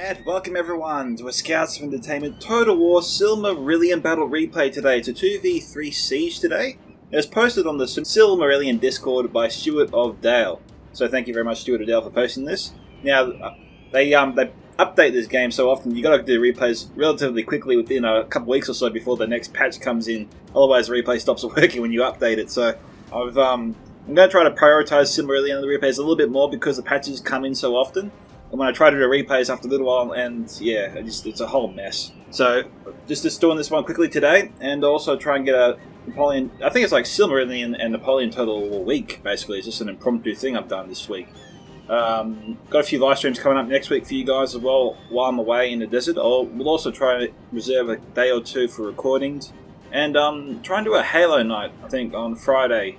And welcome everyone to a Scouts of Entertainment Total War Silmarillion Battle Replay today. It's a 2v3 siege today. It was posted on the Silmarillion Discord by Steward of Dale. So thank you very much, Steward of Dale, for posting this. Now, they update this game so often, you gotta do replays relatively quickly within a couple weeks or so before the next patch comes in. Otherwise the replay stops working when you update it. So I'm going to try to prioritise Silmarillion and the replays a little bit more because the patches come in so often. And when I try to do replays after a little while, and yeah, it's a whole mess. So, just doing this one quickly today, and also try and get a Napoleon, I think it's like Silmarillion and Napoleon Total War week, basically. It's just an impromptu thing I've done this week. Got a few live streams coming up next week for you guys as well, while I'm away in the desert. We'll also try to reserve a day or two for recordings. And try and do a Halo night, I think, on Friday.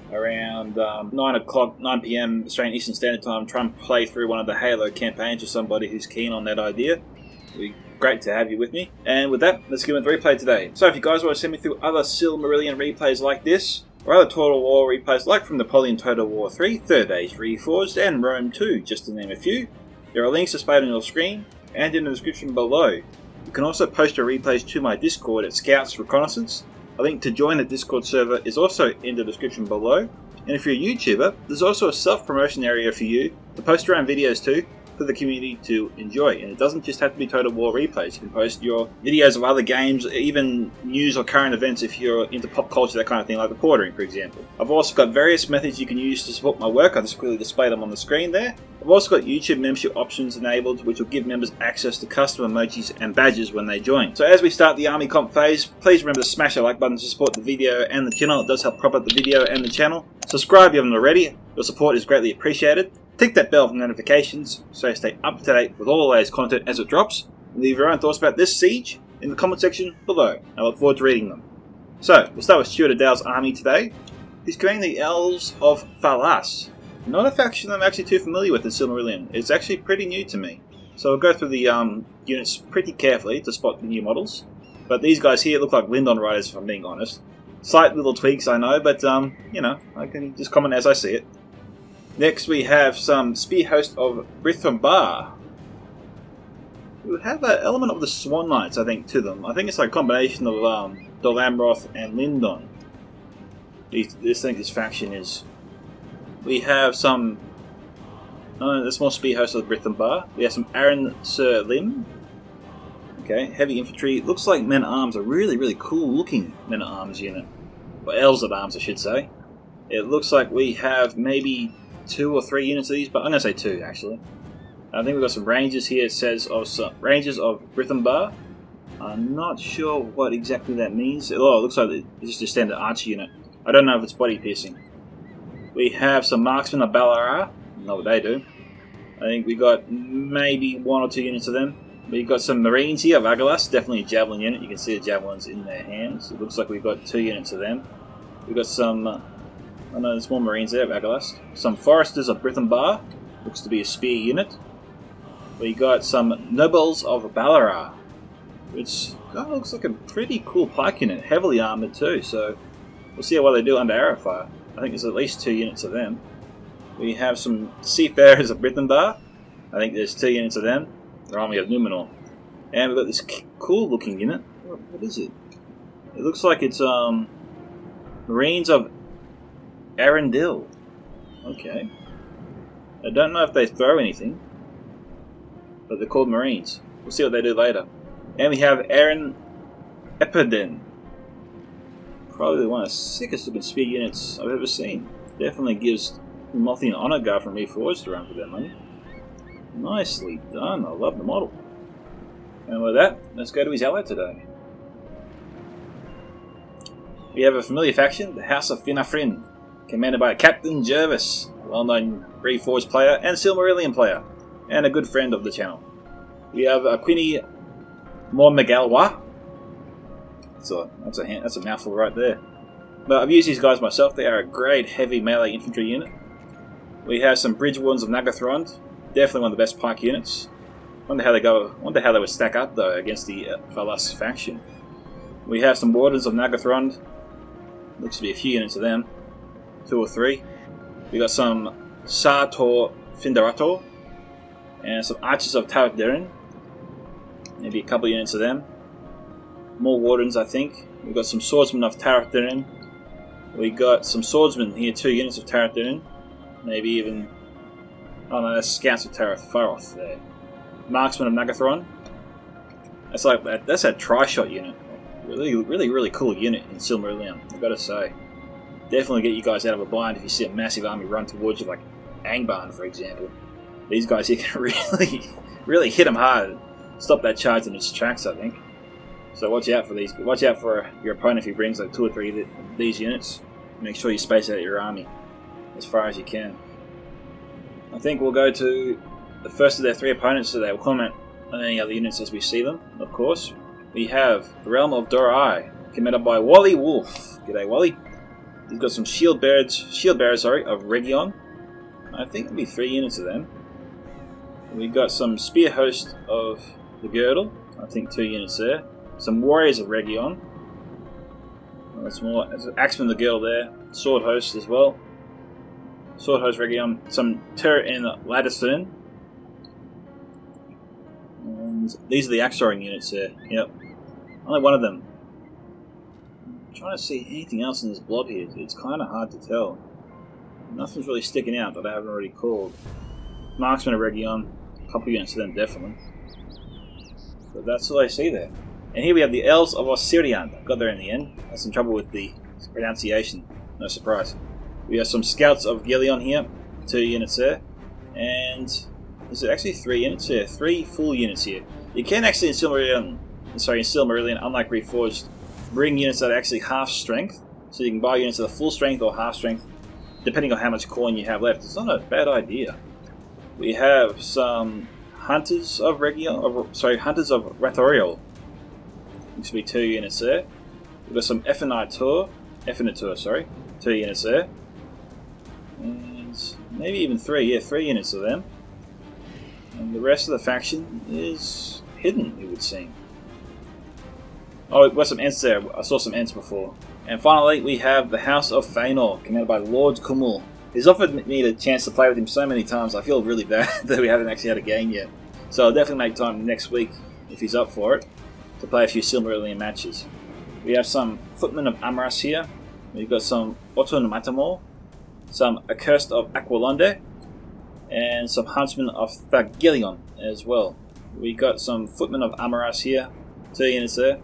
Around 9 PM Australian Eastern Standard Time, try and play through one of the Halo campaigns with somebody who's keen on that idea. It'd be great to have you with me. And with that, let's get into the replay today. So if you guys want to send me through other Silmarillion replays like this, or other Total War replays like from Napoleon Total War 3, Third Age Reforged, and Rome 2, just to name a few, there are links displayed on your screen and in the description below. You can also post your replays to my Discord at Scouts Reconnaissance. A link to join the Discord server is also in the description below. And if you're a YouTuber, there's also a self-promotion area for you to post your own videos to, for the community to enjoy. And it doesn't just have to be Total War replays. You can post your videos of other games, even news or current events if you're into pop culture, that kind of thing, like reporting, for example. I've also got various methods you can use to support my work. I'll just quickly display them on the screen there. I've also got YouTube membership options enabled, which will give members access to custom emojis and badges when they join. So as we start the army comp phase, please remember to smash the like button to support the video and the channel. It does help prop up the video and the channel. Subscribe if you haven't already. Your support is greatly appreciated. Tick that bell for notifications so you stay up to date with all the latest content as it drops. And leave your own thoughts about this siege in the comment section below. I look forward to reading them. So, we'll start with Steward of Dale's army today. He's commanding the Elves of Falas. Not a faction I'm actually too familiar with in Silmarillion. It's actually pretty new to me. So I'll go through the units pretty carefully to spot the new models. But these guys here look like Lindon riders, if I'm being honest. Slight little tweaks, I know, but you know, I can just comment as I see it. Next we have some Spear Host of Brithombar. We have an element of the Swan Knights, I think, to them. I think it's like a combination of Dolamroth and Lindon. This faction is. We have some the small Spear Host of Brithombar. We have some Aaron Sir Lim. Okay, heavy infantry. Looks like men-at-arms, a really cool looking men-at-arms unit. Or elves at arms, I should say. It looks like we have maybe 2 or 3 units of these, but I'm going to say 2 actually. I think we've got some Rangers here. It says Rangers of Brithombar. I'm not sure what exactly that means. Oh, it looks like it's just a standard archer unit. I don't know if it's body piercing. We have some Marksmen of Balara. I know what they do. I think we got maybe 1 or 2 units of them. We've got some Marines here of Agalas, definitely a Javelin unit. You can see the Javelins in their hands. It looks like we've got 2 units of them. We've got some, I know there's more Marines there of Agalas. Some Foresters of Brithombar, looks to be a spear unit. We got some Nobles of Balara, which kind of looks like a pretty cool pike unit, heavily armoured too, so we'll see how well they do under arrow fire. I think there's at least 2 units of them. We have some Seafarers of Brithombar. I think there's 2 units of them. Their army of Numenor. And we've got this cool looking unit. What is it? It looks like it's Marines of Arundel. Okay. I don't know if they throw anything, but they're called Marines. We'll see what they do later. And we have Aaron Epiden. Probably one of the sickest looking spear units I've ever seen. Definitely gives Mothian Honor Guard from Reforged a run for their money. Nicely done, I love the model. And with that, let's go to his ally today. We have a familiar faction, the House of Finafrin, commanded by Captain Jervis, a well-known Reforged player and Silmarillion player, and a good friend of the channel. We have Quinny Mormegalwa. That's a mouthful right there. But I've used these guys myself. They are a great heavy melee infantry unit. We have some Bridge Wardens of Nagathrond. Definitely one of the best pike units. Wonder how they would stack up though against the Falas faction. We have some Wardens of Nagathrond. Looks to be a few units of them. 2 or 3. We got some Sartor Findarator and some Archers of Tarak Dirin. Maybe a couple units of them. More wardens, I think. We've got some swordsmen of Tarathurin. We got some swordsmen here, 2 units of Tarathurin. Maybe even... oh no, that's scouts of Faroth there. Marksmen of Nagathron. That's like that's a tri-shot unit. Really cool unit in Silmarillion, I've got to say. Definitely get you guys out of a bind if you see a massive army run towards you, like Angband, for example. These guys here can really hit them hard. Stop that charge in its tracks, I think. So watch out for these. Watch out for your opponent if he brings like 2 or 3 of these units. Make sure you space out your army as far as you can. I think we'll go to the first of their 3 opponents today. We'll comment on any other units as we see them, of course. We have the Realm of Dorai, commanded by Wally Wolf. G'day, Wally. He's got some shield bearers, of Region. I think there'll be 3 units of them. We've got some spear host of the Girdle. I think 2 units there. Some warriors of Region. That's more. There's an axeman of the Girdle there. Sword host as well. Sword host Region. Some turret in Ladderthurn. And these are the axe throwing units there. Yep. Only one of them. I'm trying to see anything else in this blob here. It's kind of hard to tell. Nothing's really sticking out that I haven't already called. Marksman of Region. A couple units of them, definitely. But that's all I see there. And here we have the Elves of Osirian. Got there in the end. Had some trouble with the pronunciation. No surprise. We have some Scouts of Gillion here. 2 units there. And is it actually 3 units here? 3 full units here. You can actually in Silmarillion, unlike Reforged, bring units that are actually half strength. So you can buy units that are full strength or half strength, depending on how much coin you have left. It's not a bad idea. We have some Hunters of Hunters of Rathoriel. Looks to be 2 units there. We've got some Effinatur, 2 units there. And maybe even 3, yeah, 3 units of them. And the rest of the faction is hidden, it would seem. Oh, we've got some Ents there. I saw some Ents before. And finally, we have the House of Feanor, commanded by Lord Kumul. He's offered me the chance to play with him so many times, I feel really bad that we haven't actually had a game yet. So I'll definitely make time next week, if he's up for it, to play a few Silmarillion matches. We have some Footmen of Amaras here. We've got some Otun Matamor, some Accursed of Aquilonde, and some Huntsmen of Thagilion as well. We got some Footmen of Amaras here, 2 units there.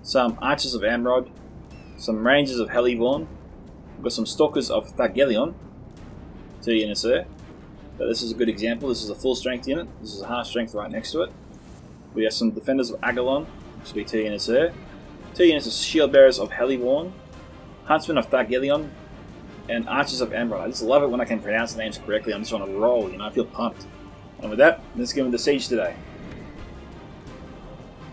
Some Archers of Amrod, some Rangers of Helivorn. We've got some Stalkers of Thagilion, 2 units there. But this is a good example. This is a full strength unit. This is a half strength right next to it. We have some Defenders of Agalon, which will be 2 units there. 2 units of Shield Bearers of Helivorn, Huntsmen of Thagilion, and Archers of Amrod. I just love it when I can pronounce the names correctly. I'm just on a roll, I feel pumped. And with that, let's get into the siege today.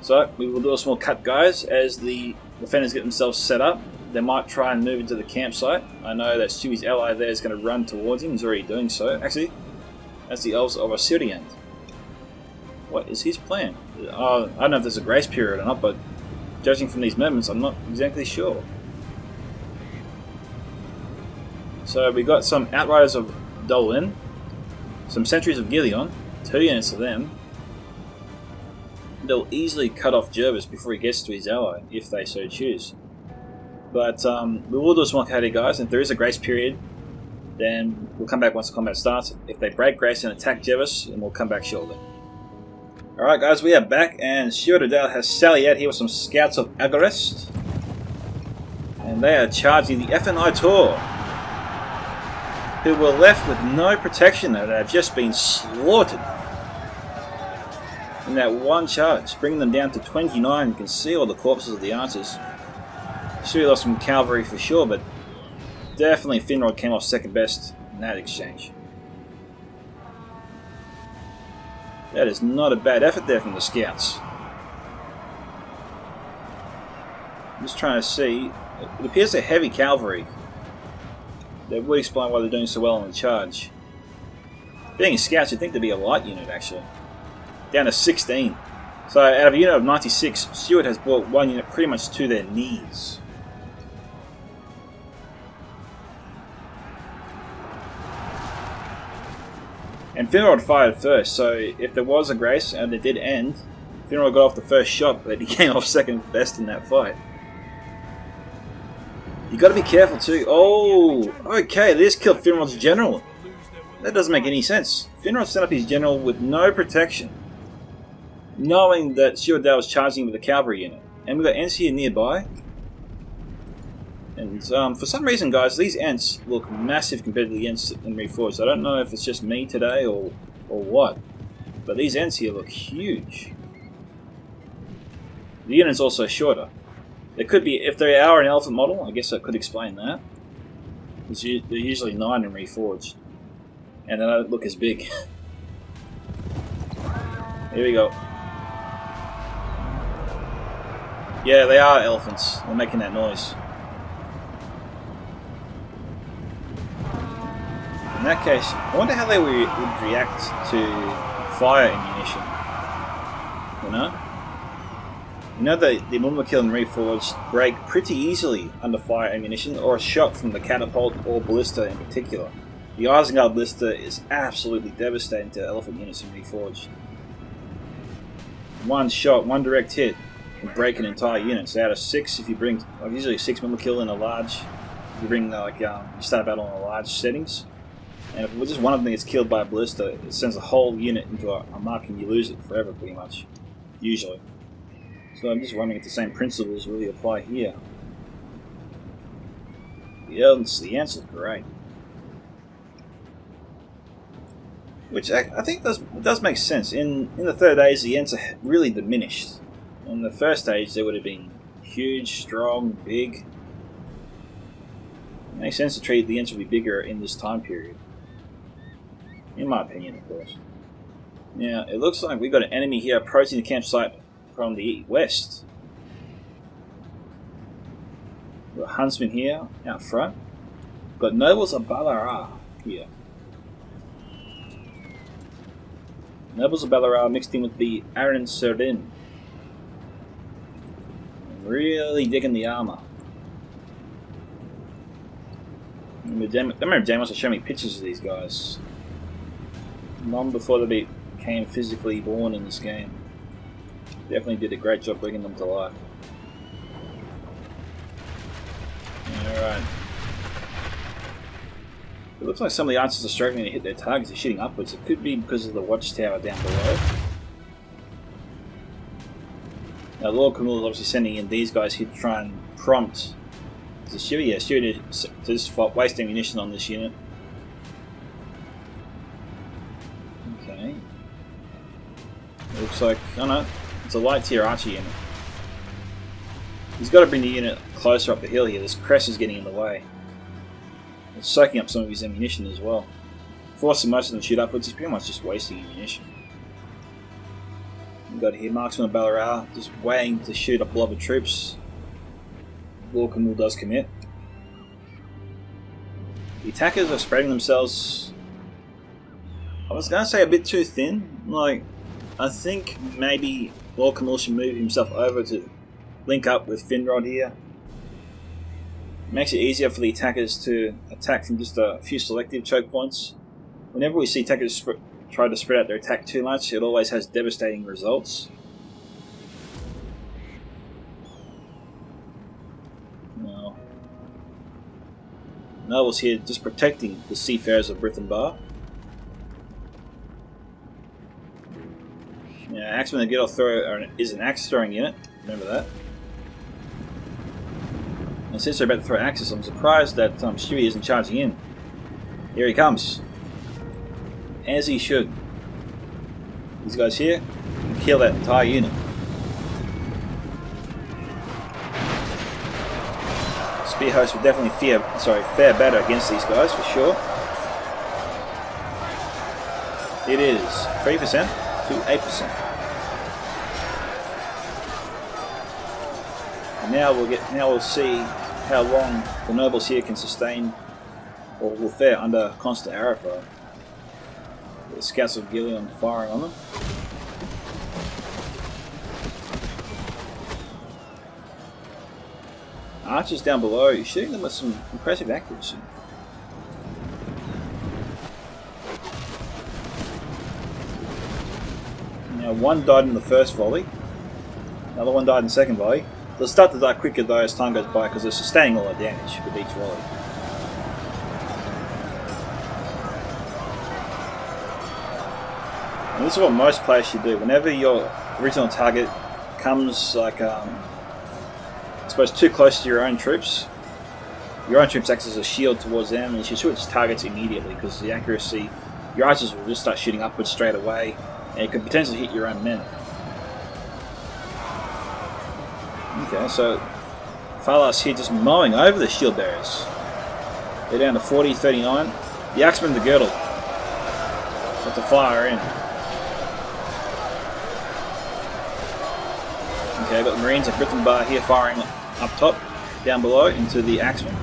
So, we will do a small cut, guys, as the defenders get themselves set up. They might try and move into the campsite. I know that Stewie's ally there is going to run towards him. He's already doing so. Actually, that's the Elves of Osirian. What is his plan? I don't know if there's a grace period or not, but judging from these movements, I'm not exactly sure. So we got some Outriders of Dolin, some Sentries of Gillion, 2 units of them. They'll easily cut off Jervis before he gets to his ally, if they so choose. But we will do a small cut here, guys, and if there is a grace period, then we'll come back once the combat starts. If they break grace and attack Jervis, then we'll come back shortly. Alright guys, we are back, and Steward has sallied out here with some Scouts of Agorest. And they are charging the Effinatur, who were left with no protection and have just been slaughtered in that one charge, bringing them down to 29. You can see all the corpses of the archers. Sure, lost some cavalry for sure, but definitely Finrod came off second best in that exchange. That is not a bad effort there from the scouts. I'm just trying to see. It appears they're heavy cavalry. That would explain why they're doing so well on the charge. Being scouts, you'd think they'd be a light unit actually. Down to 16. So out of a unit of 96, Steward has brought one unit pretty much to their knees. And Finrod fired first, so if there was a grace and it did end, Finrod got off the first shot, but he came off second best in that fight. You got to be careful too. Oh, okay, they just killed Finrod's general. That doesn't make any sense. Finrod set up his general with no protection, knowing that Steward was charging with a cavalry unit. And we've got Ents here nearby. And for some reason, guys, these Ents look massive compared to the Ents in Reforged. I don't know if it's just me today or what, but these Ents here look huge. The unit's also shorter. It could be, if they are an elephant model, I guess that could explain that. They're usually 9 in Reforged. And they don't look as big. Here we go. Yeah, they are elephants. They're making that noise. In that case, I wonder how they would react to fire ammunition. You know? You know that the Mummakill and Reforged break pretty easily under fire ammunition or a shot from the catapult or ballista in particular. The Isengard ballista is absolutely devastating to elephant units in Reforged. One shot, one direct hit can break an entire unit. So out of 6, if you bring, usually 6 Mummakill in a large, if you bring you start a battle in a large settings, and if just one of them gets killed by a ballista, it sends a whole unit into a mark and you lose it forever pretty much, usually. So I'm just wondering if the same principles really apply here. The Ents look great. Which I think does make sense. In the third age, the Ents are really diminished. In the first age, they would have been huge, strong, big. It makes sense to treat the Ents to be bigger in this time period. In my opinion, of course. Now, it looks like we've got an enemy here approaching the campsite from the west. We've got Huntsman here, out front. We've got Nobles of Balara here. Nobles of Balara mixed in with the Aaron Serdin. Really digging the armor. I remember Dan wants to show me pictures of these guys. Long before they became physically born in this game. Definitely did a great job bringing them to life. Alright. It looks like some of the archers are struggling to hit their targets. They're shooting upwards. It could be because of the watchtower down below. Now Lord Camilla is obviously sending in these guys here to try and prompt the Steward. Yeah, Steward to just waste ammunition on this unit. Okay. It looks like, I don't know, it's a light tier archer unit. He's got to bring the unit closer up the hill here. This crest is getting in the way. It's soaking up some of his ammunition as well. Forcing most of them to shoot upwards, he's pretty much just wasting ammunition. We've got here Marksman of Balara just waiting to shoot a blob of troops. Lord Camille does commit. The attackers are spreading themselves, I was going to say a bit too thin. Like, I think maybe Lord Camille should move himself over to link up with Finrod here. It makes it easier for the attackers to attack from just a few selective choke points. Whenever we see attackers try to spread out their attack too much, it always has devastating results. Now, Noble's here just protecting the seafarers of Brithenbar. Now, Axeman and Giddle Thrower is an axe throwing unit, remember that. And since they're about to throw axes, I'm surprised that Stewie isn't charging in. Here he comes. As he should. These guys here can kill that entire unit. Spear host would definitely fare better against these guys for sure. It is 3% to 8%. And now we'll see how long the nobles here can sustain or will fare under constant arrow fire. The scouts of Gillion firing on them. Archers down below, shooting them with some impressive accuracy. Now, one died in the first volley. Another one died in the second volley. They'll start to die quicker though as time goes by because they're sustaining all the damage with each volley. And this is what most players should do. Whenever your original target comes like, I suppose, too close to your own troops acts as a shield towards them, and you should switch targets immediately because the accuracy, your archers will just start shooting upwards straight away, and it could potentially hit your own men. Okay, so Farlas here just mowing over the shield bearers. They're down to 40, 39. The axemen, the girdle, got to fire in. Okay, I've got the Marines and Britain Bar here firing up top, down below into the axemen.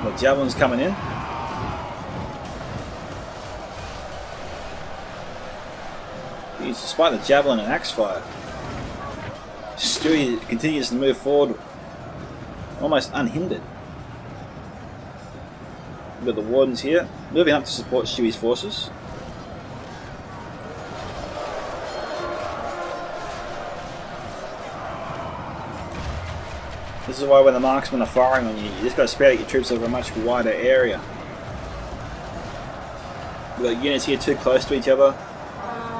The javelins coming in. Jeez, despite the javelin and axe fire, Steward continues to move forward almost unhindered. We've got the wardens here, moving up to support Stewie's forces. This is why when the marksmen are firing on you, you just got to spread out your troops over a much wider area. We've got units here too close to each other,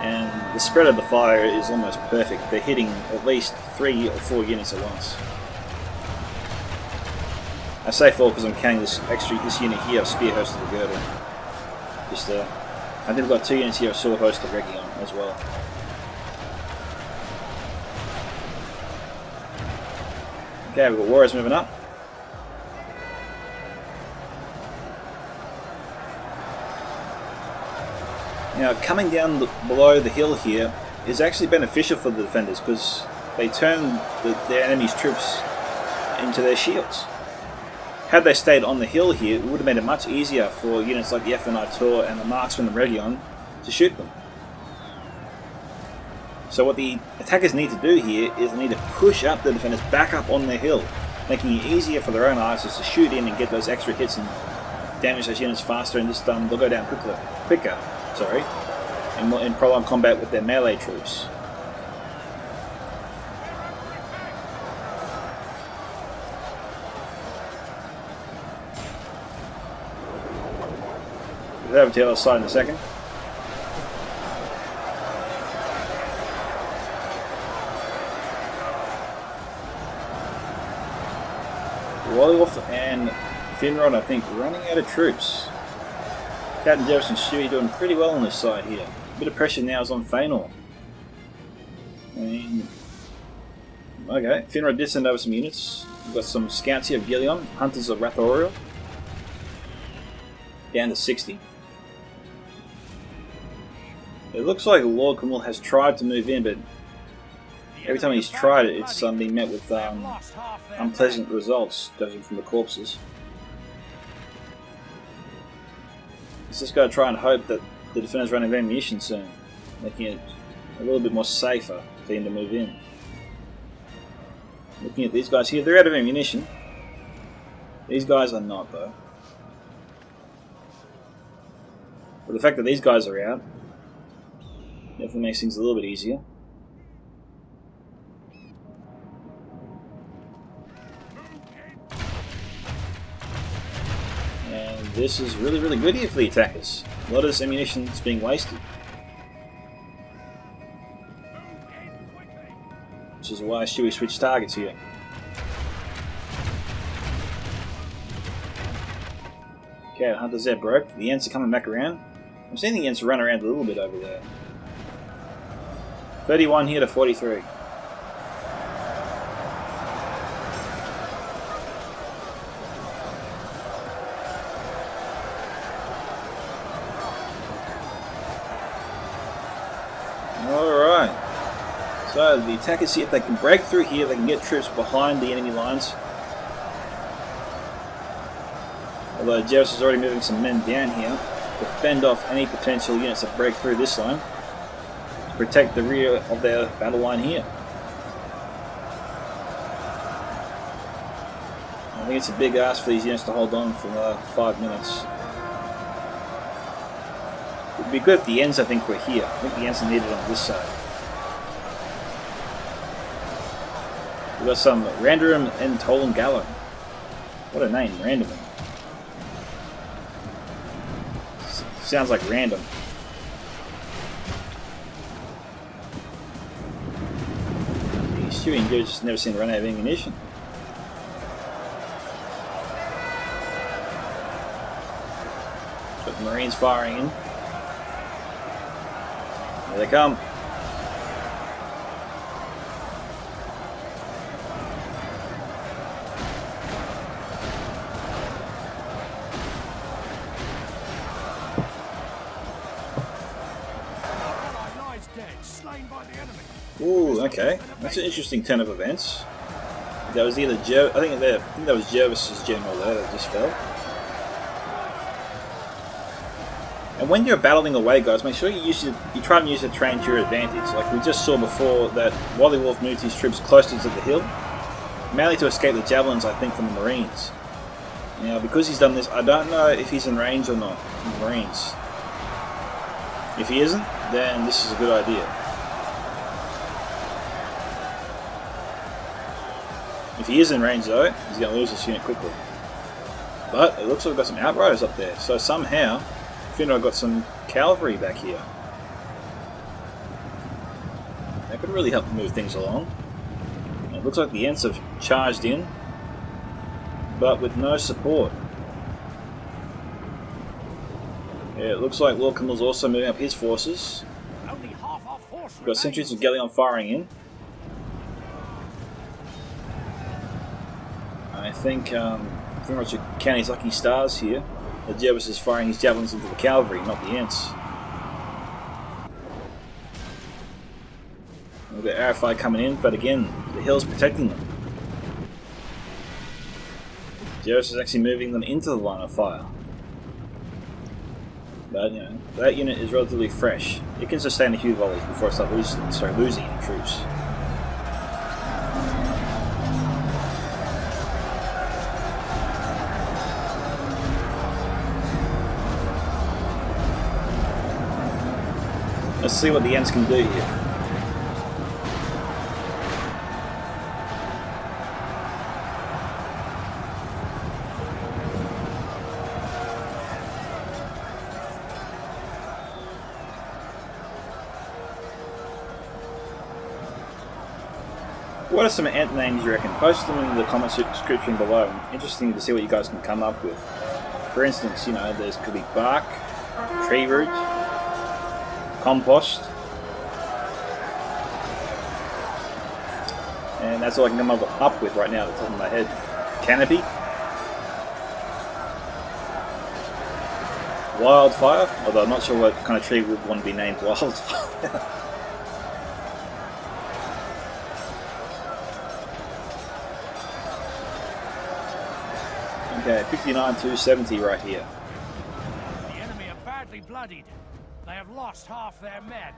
and the spread of the fire is almost perfect. They're hitting at least 3 or 4 units at once. I say 4 because I'm counting this unit here of Spear Host of the Girdle. I think we've got 2 units here of Sword Host of Recon as well. Okay, we've got warriors moving up. Now, coming down below the hill here is actually beneficial for the defenders because they turn their enemy's troops into their shields. Had they stayed on the hill here, it would have made it much easier for units like the FNI Tour and the Marksman and Region to shoot them. So what the attackers need to do here is they need to push up the defenders back up on the hill, making it easier for their own archers to shoot in and get those extra hits and damage those units faster, and just they'll go down quicker, in prolonged combat with their melee troops. We'll over to the other side in a second. Wallioff and Finrod, I think, running out of troops. Captain Jefferson Stewie doing pretty well on this side here. A bit of pressure now is on Feanor. Okay, Finrod did send over some units. We've got some scouts here of Gillion, Hunters of Rathoriel. Down to 60. It looks like Lord Camille has tried to move in, but every time he's tried it, it's been met with unpleasant results, judging from the corpses. He's just got to try and hope that the defenders run out of ammunition soon, making it a little bit more safer for him to move in. Looking at these guys here, they're out of ammunition. These guys are not, though. But the fact that these guys are out definitely makes things a little bit easier. And this is really, really good here for the attackers. A lot of this ammunition is being wasted. Which is why Stewie switched targets here. Okay, the Hunters there broke. The Ents are coming back around. I'm seeing the Ents run around a little bit over there. 31 here to 43. Alright. So the attackers see if they can break through here, they can get troops behind the enemy lines. Although Jeris is already moving some men down here to fend off any potential units that break through this line, to protect the rear of their battle line here. I think it's a big ask for these units to hold on for 5 minutes. It'd be good if the ends, I think, were here. I think the ends are needed on this side. We've got some Random and Tolan Gallo. What a name, Random. Sounds like random. Stewie and Joe just never seem to run out of ammunition. Got the Marines firing in. Here they come. Ooh, okay. That's an interesting turn of events. That was either I think that was Jervis's general there that just fell. And when you're battling away, guys, make sure you try and use the terrain to your advantage. Like we just saw before, that Wally Wolf moved his troops closer to the hill, mainly to escape the javelins, I think, from the Marines. Now, because he's done this, I don't know if he's in range or not from the Marines. If he isn't, then this is a good idea. If he is in range though, he's going to lose this unit quickly. But it looks like we've got some outriders up there, so somehow Finrod got some cavalry back here. That could really help move things along. And it looks like the Ents have charged in, but with no support. Yeah, it looks like Lord Camille's also moving up his forces. We've got sentries of Galleon firing in. I think pretty much count his lucky stars here. The Jervis is firing his javelins into the cavalry, not the Ents. We've got RFI coming in, but again, the hill's protecting them. Jervis is actually moving them into the line of fire. But, you know, that unit is relatively fresh. It can sustain a few volleys before it starts losing any troops. Let's see what the Ents can do here. What are some Ent names you reckon? Post them in the comment description below. Interesting to see what you guys can come up with. For instance, you know, there could be bark, tree root, compost, and that's all I can come up with right now at the top of my head. Canopy, wildfire, although I'm not sure what kind of tree would want to be named wildfire. Okay, 59 to 70 right here. The enemy are badly bloodied. They have lost half their men.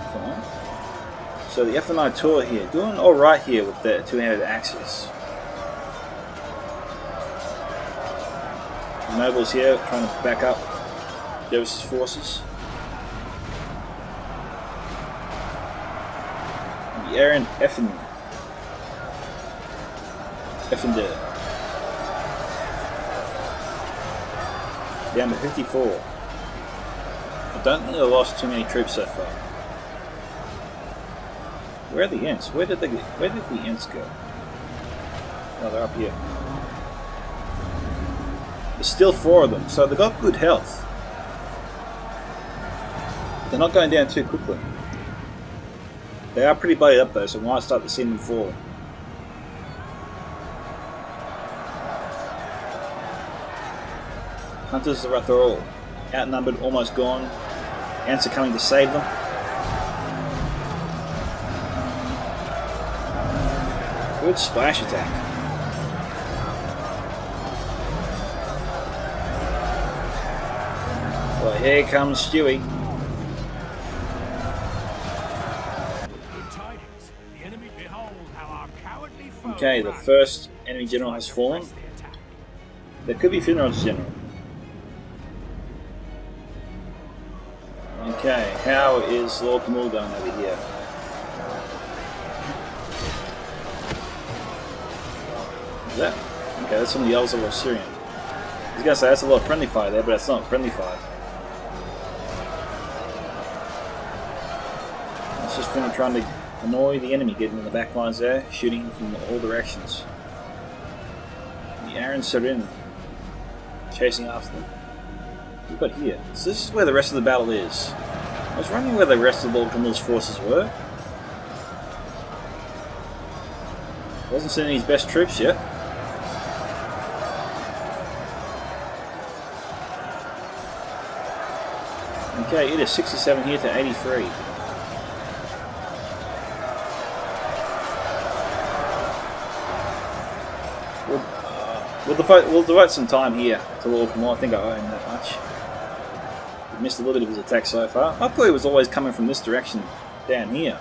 Okay. So the F&I tour here, doing alright here with the two-handed axes. The nobles here trying to back up Jervis's forces. The Aaron Effender. Down to 54. I don't think they lost too many troops so far. Where are the Ents? Where did the Ents go? Oh, they're up here. There's still 4 of them, so they've got good health. They're not going down too quickly. They are pretty bloodied up though, so we might start to see them fall. Hunters of Wrath are all outnumbered, almost gone. Ents are coming to save them. Good splash attack. Well, here comes Stewie. Okay, the first enemy general has fallen. There could be Finrod's general. Okay, how is Lord Camul going over here? Is that? Okay, that's from the Elves of Syrian. I was gonna say that's a lot of friendly fire there, but that's not friendly fire. It's just them trying to annoy the enemy, getting in the back lines there, shooting from all directions. The Aaron Serin chasing after them. What have we got here? So this is where the rest of the battle is. I was wondering where the rest of Lord Camul's forces were. Wasn't sending his best troops yet. Okay, it is 67 here to 83. We'll devote some time here to Lord Camul. I think I owe him that much. We've missed a little bit of his attack so far. I thought he was always coming from this direction down here.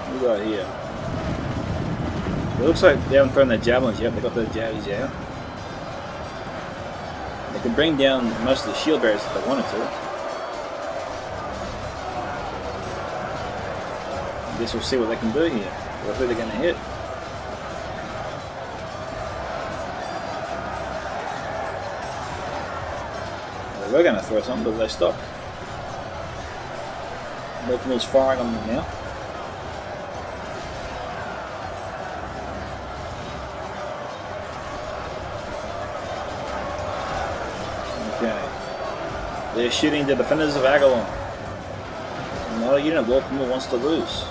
What do we got here? It looks like they haven't thrown their javelins yet. They've got their javelins out. They can bring down most of the shield bearers if they wanted to. I guess we'll see what they can do here. Or who they're going to hit. Well, they were going to throw something, but they stopped. Lord Camul's firing on them now. Okay. They're shooting the defenders of Agalon. Not a unit Lord Camul wants to lose.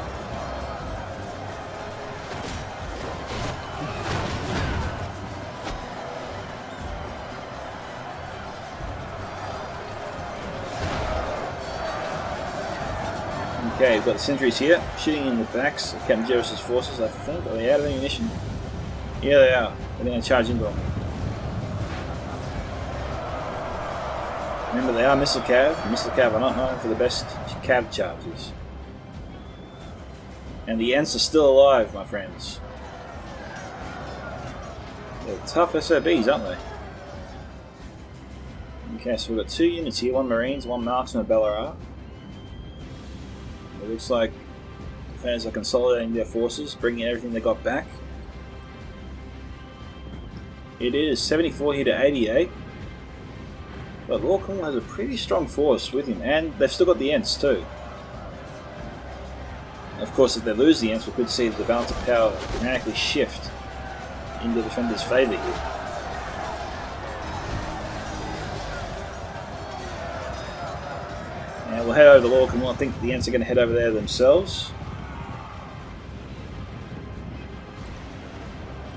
Okay, we've got the sentries here, shooting in the backs of Captain Jerris's forces, I think. Are they out of ammunition? Yeah, they are. They're going to charge into them. Remember, they are missile cav. Missile cav are not known for the best cav charges. And the Ents are still alive, my friends. They're tough SOBs, aren't they? Okay, so we've got two units here, one Marines, one Marksman of Ballarat. It looks like fans are consolidating their forces, bringing everything they got back. It is 74 here to 88. But Lord Camul has a pretty strong force with him, and they've still got the Ents too. Of course, if they lose the Ents, we could see the balance of power dramatically shift in the defenders' favour here. Now we'll head over to Lord Camul. I think the Ents are going to head over there themselves.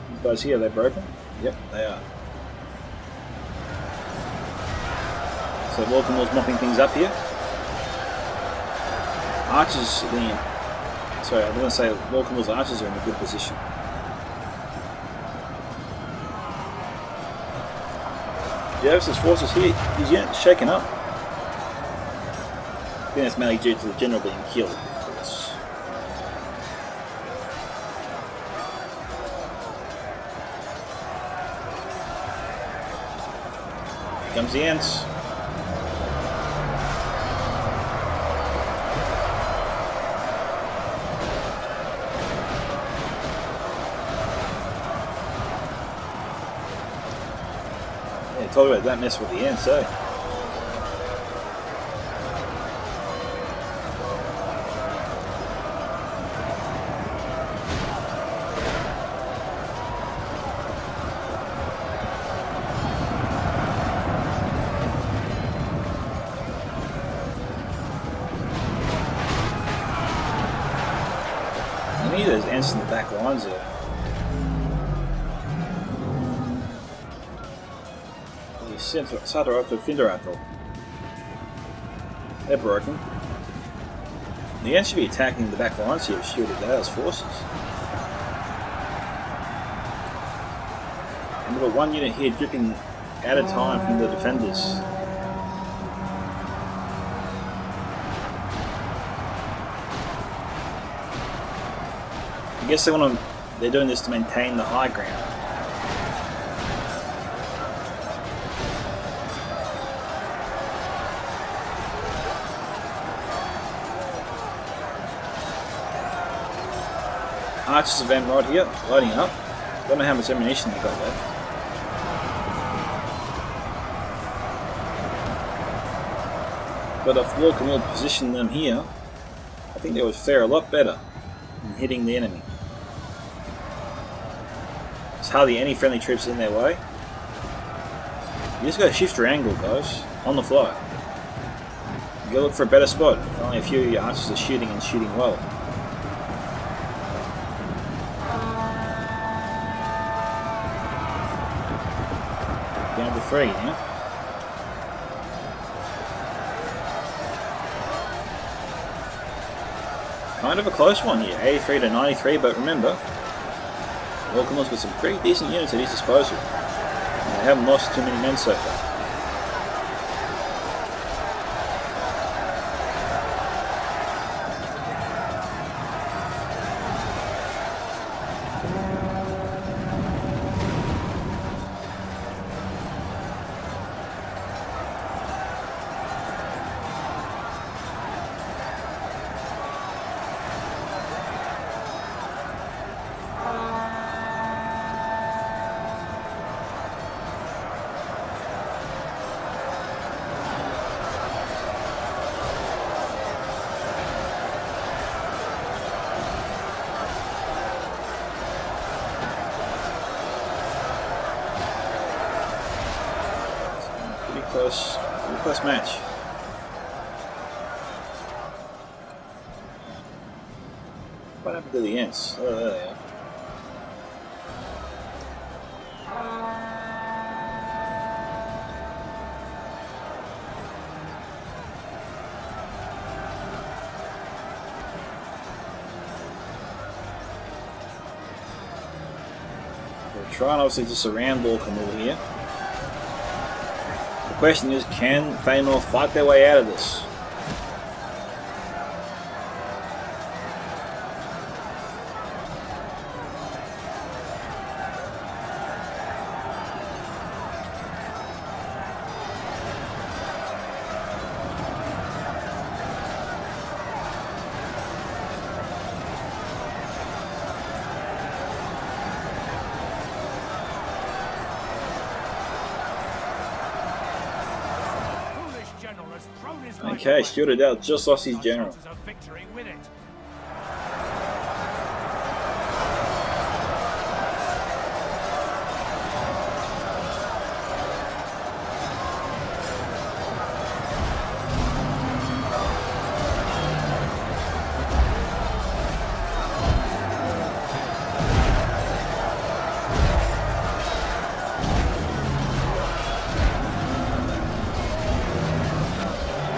These guys here, they're broken? Yep, they are. So Lord Camul's mopping things up here. Archers, sorry, I was going to say Lord Camul's archers are in a good position. Jervis's forces here, his unit's shaken up. I think that's mainly due to the general being killed, of course. Here comes the Ents. Yeah, told you about that mess with the Ents, eh? I need those Ents in the back lines there. Satarato Finderato. They're broken. The Ents should be attacking the back lines here of Steward of Dale's forces. And we've got one unit here dripping at a time from the defenders. I guess they're doing this to maintain the high ground. archers of Emerald here, loading up. Don't know how much ammunition they got left. But if Walker will position them here, I think they would fare a lot better in hitting the enemy. There's hardly any friendly troops in their way. You just gotta shift your angle, guys, on the fly. You gotta look for a better spot if only a few of your archers are shooting and shooting well. Down to 3 now. Kind of a close one here, 83 to 93, but remember, Walkermore's got some pretty decent units at his disposal. And they haven't lost too many men so far. Pretty close match. What happened to the Ents? Oh, there they are. We're trying obviously to surround Walkermore here. The question is, can Feanor fight their way out of this? Okay, Steward just lost his general.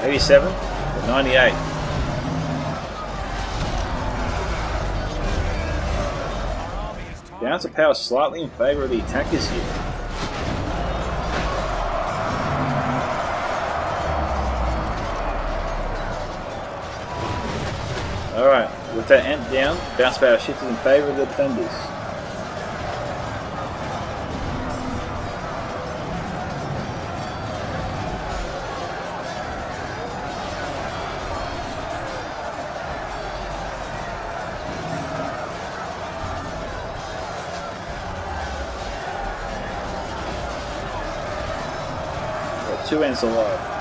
'87, 98. Down to power slightly in favour of the attackers here. Alright, with that Ent down, bounce power shifted in favour of the defenders. Two Ents alive.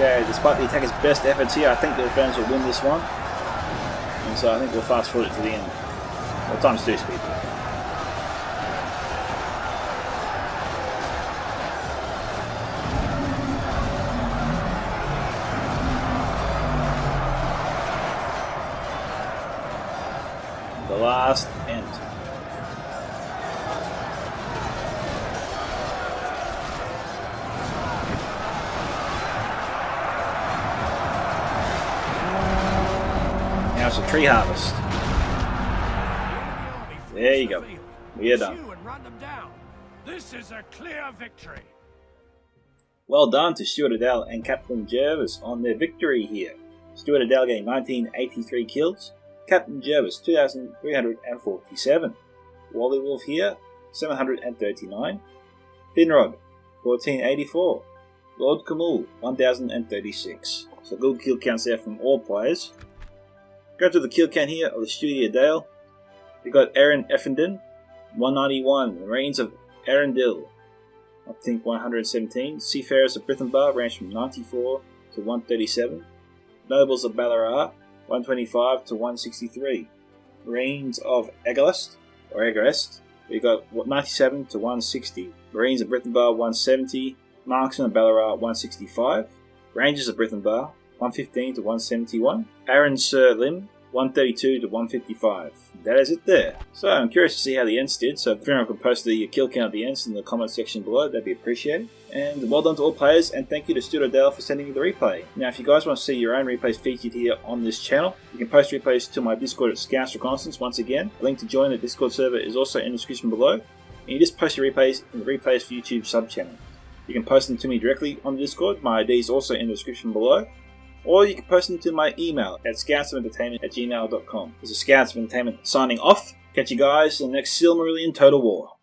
Okay, despite the attacker's best efforts here, I think the defenders will win this one. And so I think we'll fast forward it to the end. Well, times 2 speed. The last Ent. Now it's a tree harvest. There you go. We are done. and run them down. This is a clear victory. Well done to Steward and Captain Jervis on their victory here. Steward getting 1983 kills, Captain Jervis 2,347. Wally Wolf here 739. Finrod 1484. Lord Kamul 1036. So good kill counts there from all players. Go to the kill count here of the Steward Dale. We got Aaron Effenden 191. Marines of Arundel I think 117. Seafarers of Brithenbar ranged from 94 to 137. Nobles of Ballarat 125 to 163. Marines of Agalest we got 97 to 160. Marines of Brithenbar 170. Marksmen of Ballarat 165. Rangers of Brithenbar 115 to 171. Aaron Sir Lim 132 to 155. That is it there. So I'm curious to see how the Ents did, so if anyone could post the kill count of the Ents in the comment section below, that'd be appreciated. And well done to all players, and thank you to Steward for sending me the replay. Now if you guys want to see your own replays featured here on this channel, you can post replays to my Discord at Scouts Reconnaissance. Once again, the link to join the Discord server is also in the description below, and you just post your replays in the Replays for YouTube sub-channel. You can post them to me directly on the Discord, my ID is also in the description below. Or you can post them to my email at scoutsoфentertainment@gmail.com. This is Scouts of Entertainment signing off. Catch you guys in the next Silmarillion Total War.